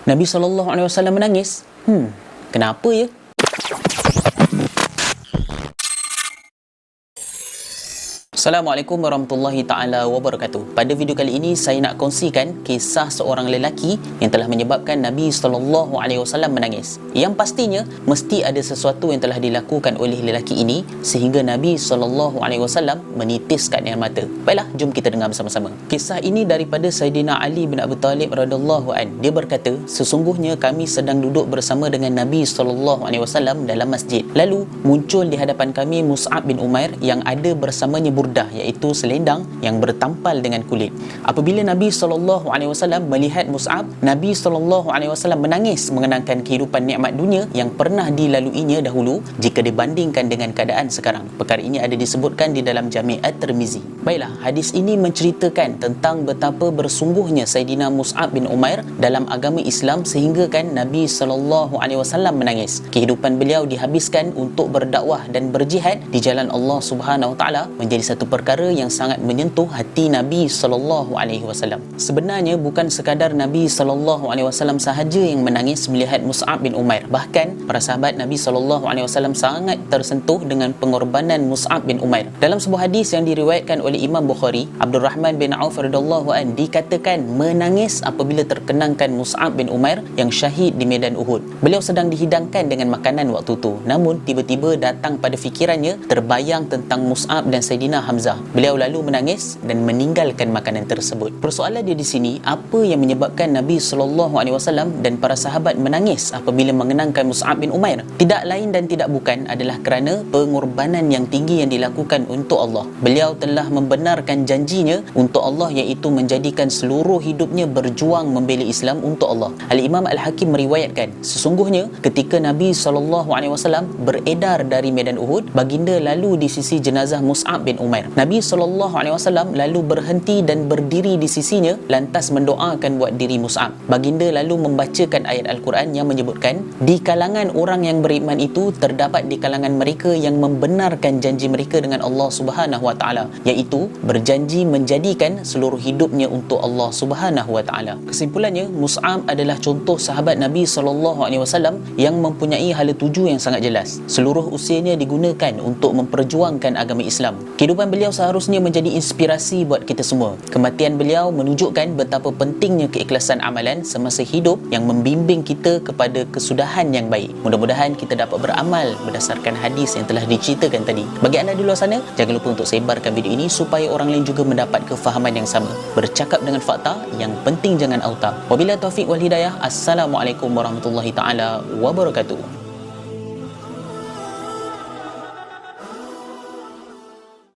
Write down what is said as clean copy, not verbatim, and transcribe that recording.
Nabi SAW menangis. Kenapa ya? Assalamualaikum warahmatullahi ta'ala wabarakatuh. Pada video kali ini saya nak kongsikan kisah seorang lelaki yang telah menyebabkan Nabi SAW menangis. Yang pastinya mesti ada sesuatu yang telah dilakukan oleh lelaki ini sehingga Nabi SAW menitiskan air mata. Baiklah, jom kita dengar bersama-sama. Kisah ini daripada Sayyidina Ali bin Abi Talib radhiyallahu an. Dia berkata, sesungguhnya kami sedang duduk bersama dengan Nabi SAW dalam masjid. Lalu muncul di hadapan kami Mus'ab bin Umair yang ada bersamanya burdah, iaitu selendang yang bertampal dengan kulit. Apabila Nabi SAW melihat Mus'ab, Nabi SAW menangis mengenangkan kehidupan nikmat dunia yang pernah dilaluinya dahulu jika dibandingkan dengan keadaan sekarang. Perkara ini ada disebutkan di dalam Jami' At-Tirmizi. Baiklah, hadis ini menceritakan tentang betapa bersungguhnya Sayyidina Mus'ab bin Umair dalam agama Islam sehingga kan Nabi SAW menangis. Kehidupan beliau dihabiskan untuk berdakwah dan berjihad di jalan Allah Subhanahu Wa Taala menjadi satu perkara yang sangat menyentuh hati Nabi SAW. Sebenarnya bukan sekadar Nabi SAW sahaja yang menangis melihat Mus'ab bin Umair. Bahkan para sahabat Nabi SAW sangat tersentuh dengan pengorbanan Mus'ab bin Umair. Dalam sebuah hadis yang diriwayatkan oleh Imam Bukhari, Abdul Rahman bin Auf radhiyallahu an dikatakan menangis apabila terkenangkan Mus'ab bin Umair yang syahid di medan Uhud. Beliau sedang dihidangkan dengan makanan waktu itu. Namun tiba-tiba datang pada fikirannya terbayang tentang Mus'ab dan Sayyidina Hamzah. Beliau lalu menangis dan meninggalkan makanan tersebut. Persoalan dia di sini, apa yang menyebabkan Nabi SAW dan para sahabat menangis apabila mengenangkan Mus'ab bin Umair? Tidak lain dan tidak bukan adalah kerana pengorbanan yang tinggi yang dilakukan untuk Allah. Beliau telah membenarkan janjinya untuk Allah, iaitu menjadikan seluruh hidupnya berjuang membela Islam untuk Allah. Al-Imam Al-Hakim meriwayatkan, sesungguhnya ketika Nabi SAW beredar dari medan Uhud, baginda lalu di sisi jenazah Mus'ab bin Umair. Nabi SAW lalu berhenti dan berdiri di sisinya lantas mendoakan buat diri Mus'ab. Baginda lalu membacakan ayat Al-Quran yang menyebutkan, di kalangan orang yang beriman itu terdapat di kalangan mereka yang membenarkan janji mereka dengan Allah Subhanahu Wa Taala, iaitu berjanji menjadikan seluruh hidupnya untuk Allah Subhanahu Wa Taala. Kesimpulannya, Mus'ab adalah contoh sahabat Nabi SAW yang mempunyai hala tuju yang sangat jelas. Seluruh usianya digunakan untuk memperjuangkan agama Islam. Kehidupan beliau seharusnya menjadi inspirasi buat kita semua. Kematian beliau menunjukkan betapa pentingnya keikhlasan amalan semasa hidup yang membimbing kita kepada kesudahan yang baik. Mudah-mudahan kita dapat beramal berdasarkan hadis yang telah diceritakan tadi. Bagi anda di luar sana, jangan lupa untuk sebarkan video ini supaya orang lain juga mendapat kefahaman yang sama. Bercakap dengan fakta, yang penting jangan auta. Wabillahi taufiq wal hidayah. Assalamualaikum warahmatullahi taala wabarakatuh.